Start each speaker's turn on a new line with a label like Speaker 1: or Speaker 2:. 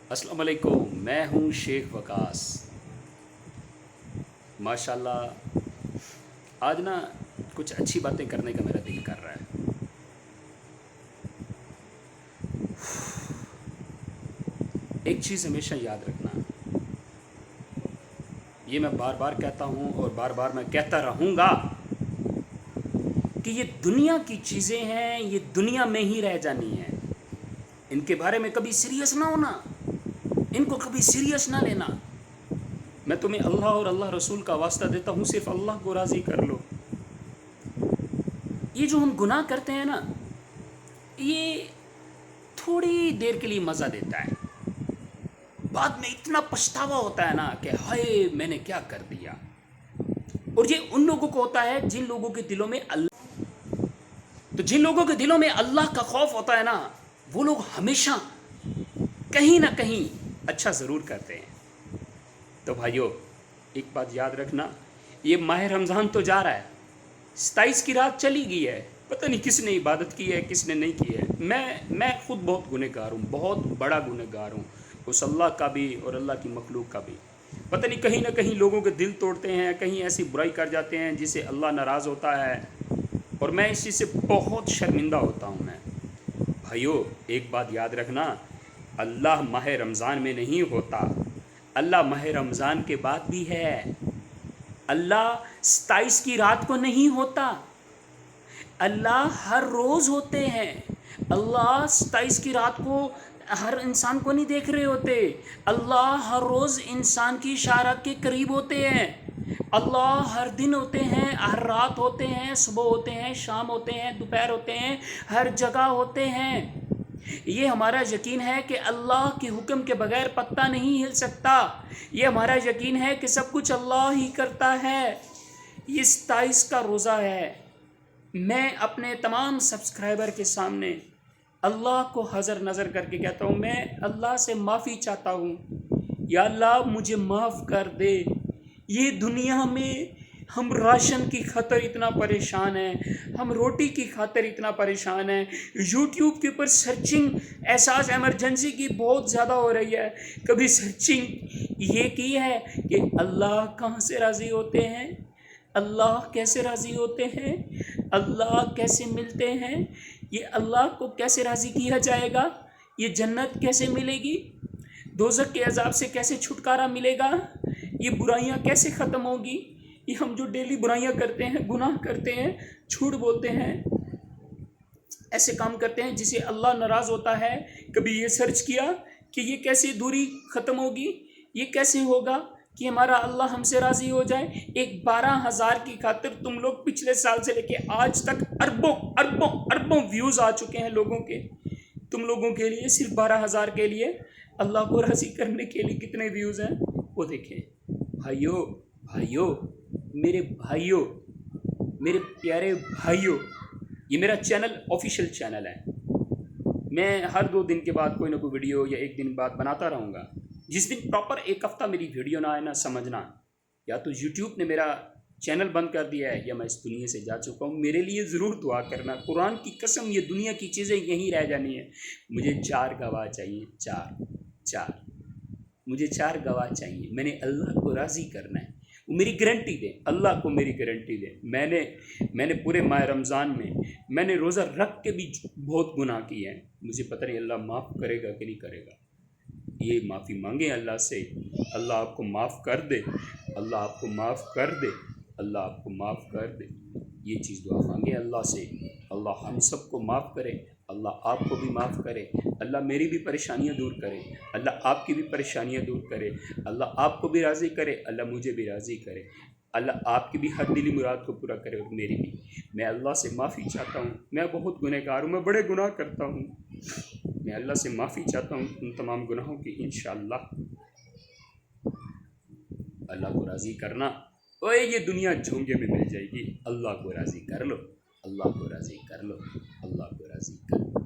Speaker 1: السلام علیکم، میں ہوں شیخ وقاص۔ ماشاءاللہ آج نا کچھ اچھی باتیں کرنے کا میرا دل کر رہا ہے۔ ایک چیز ہمیشہ یاد رکھنا، یہ میں بار بار کہتا ہوں اور بار بار میں کہتا رہوں گا کہ یہ دنیا کی چیزیں ہیں، یہ دنیا میں ہی رہ جانی ہیں۔ ان کے بارے میں کبھی سیریس نہ ہونا، ان کو کبھی سیریس نہ لینا۔ میں تمہیں اللہ اور اللہ رسول کا واسطہ دیتا ہوں، صرف اللہ کو راضی کر لو۔ یہ جو ہم گناہ کرتے ہیں نا، یہ تھوڑی دیر کے لیے مزہ دیتا ہے، بعد میں اتنا پچھتاوا ہوتا ہے نا کہ ہائے میں نے کیا کر دیا۔ اور یہ ان لوگوں کو ہوتا ہے جن لوگوں کے دلوں میں جن لوگوں کے دلوں میں اللہ کا خوف ہوتا ہے نا، وہ لوگ ہمیشہ کہیں نہ کہیں اچھا ضرور کرتے ہیں۔ تو بھائیو، ایک بات یاد رکھنا، یہ ماہ رمضان تو جا رہا ہے، 27 کی رات چلی گئی ہے، پتہ نہیں کس نے عبادت کی ہے کس نے نہیں کی ہے۔ میں خود بہت گنہگار ہوں، بہت بڑا گنہگار ہوں، اس اللہ کا بھی اور اللہ کی مخلوق کا بھی۔ پتہ نہیں کہیں نہ کہیں لوگوں کے دل توڑتے ہیں، کہیں ایسی برائی کر جاتے ہیں جس سے اللہ ناراض ہوتا ہے، اور میں اس چیز سے بہت شرمندہ ہوتا ہوں۔ میں بھائیو، ایک بات یاد رکھنا، اللہ ماہ رمضان میں نہیں ہوتا، اللہ ماہ رمضان کے بعد بھی ہے۔ اللہ 27 کی رات کو نہیں ہوتا، اللہ ہر روز ہوتے ہیں۔ اللہ 27 کی رات کو ہر انسان کو نہیں دیکھ رہے ہوتے، اللہ ہر روز انسان کی اشارت کے قریب ہوتے ہیں۔ اللہ ہر دن ہوتے ہیں، ہر رات ہوتے ہیں، صبح ہوتے ہیں، شام ہوتے ہیں، دوپہر ہوتے ہیں، ہر جگہ ہوتے ہیں۔ یہ ہمارا یقین ہے کہ اللہ کے حکم کے بغیر پتہ نہیں ہل سکتا۔ یہ ہمارا یقین ہے کہ سب کچھ اللہ ہی کرتا ہے۔ یہ 27 کا روزہ ہے۔ میں اپنے تمام سبسکرائبر کے سامنے اللہ کو حاضر نظر کر کے کہتا ہوں، میں اللہ سے معافی چاہتا ہوں، یا اللہ مجھے معاف کر دے۔ یہ دنیا میں ہم راشن کی خاطر اتنا پریشان ہیں، ہم روٹی کی خاطر اتنا پریشان ہیں، یوٹیوب کے اوپر سرچنگ احساس ایمرجنسی کی بہت زیادہ ہو رہی ہے۔ کبھی سرچنگ یہ کی ہے کہ اللہ کہاں سے راضی ہوتے ہیں، اللہ کیسے راضی ہوتے ہیں، اللہ کیسے ملتے ہیں، یہ اللہ کو کیسے راضی کیا جائے گا، یہ جنت کیسے ملے گی، دوزخ کے عذاب سے کیسے چھٹکارا ملے گا، یہ برائیاں کیسے ختم ہوگی۔ یہ ہم جو ڈیلی برائیاں کرتے ہیں، گناہ کرتے ہیں، جھوٹ بولتے ہیں، ایسے کام کرتے ہیں جسے اللہ ناراض ہوتا ہے، کبھی یہ سرچ کیا کہ یہ کیسے دوری ختم ہوگی، یہ کیسے ہوگا کہ ہمارا اللہ ہم سے راضی ہو جائے۔ ایک 12,000 کی خاطر تم لوگ پچھلے سال سے لے کے آج تک اربوں اربوں اربوں ویوز آ چکے ہیں لوگوں کے، تم لوگوں کے لیے صرف 12,000 کے لیے اللہ کو راضی کرنے کے لیے کتنے ویوز ہیں وہ دیکھیں۔ بھائیو، میرے بھائیو، میرے پیارے بھائیو، یہ میرا چینل آفیشیل چینل ہے، میں ہر 2 دن کے بعد کوئی نہ کوئی ویڈیو یا 1 دن بعد بناتا رہوں گا۔ جس دن پراپر 1 ہفتہ میری ویڈیو نہ آئے نا، سمجھنا یا تو یوٹیوب نے میرا چینل بند کر دیا ہے یا میں اس دنیا سے جا چکا ہوں۔ میرے لیے ضرور دعا کرنا، قرآن کی قسم یہ دنیا کی چیزیں یہیں رہ جانی ہے۔ مجھے 4 گواہ چاہیے، 4 مجھے 4 گواہ چاہیے۔ میں نے اللہ کو راضی کرنا ہے، وہ میری گارنٹی دے، اللہ کو میری گارنٹی دے۔ میں نے پورے ماہ رمضان میں نے روزہ رکھ کے بھی بہت گناہ کیے ہیں، مجھے پتہ نہیں اللہ معاف کرے گا کہ نہیں کرے گا۔ یہ معافی مانگیں اللہ سے، اللہ آپ کو معاف کر دے، اللہ آپ کو معاف کر دے، اللہ آپ کو معاف کر دے۔ یہ چیز دعا مانگیں اللہ سے، اللہ ہم سب کو معاف کرے، اللہ آپ کو بھی معاف کرے، اللہ میری بھی پریشانیاں دور کرے، اللہ آپ کی بھی پریشانیاں دور کرے، اللہ آپ کو بھی راضی کرے، اللہ مجھے بھی راضی کرے، اللہ آپ کی بھی ہر دلی مراد کو پورا کرے اور میری بھی۔ میں اللہ سے معافی چاہتا ہوں، میں بہت گنہگار ہوں، میں بڑے گناہ کرتا ہوں، میں اللہ سے معافی چاہتا ہوں ان تمام گناہوں کی۔ انشاءاللہ اللہ کو راضی کرنا، اوے یہ دنیا جھونگے میں مل جائے گی۔ اللہ کو راضی کر لو، اللہ کو راضی کر لو، اللہ کو راضی کر لو۔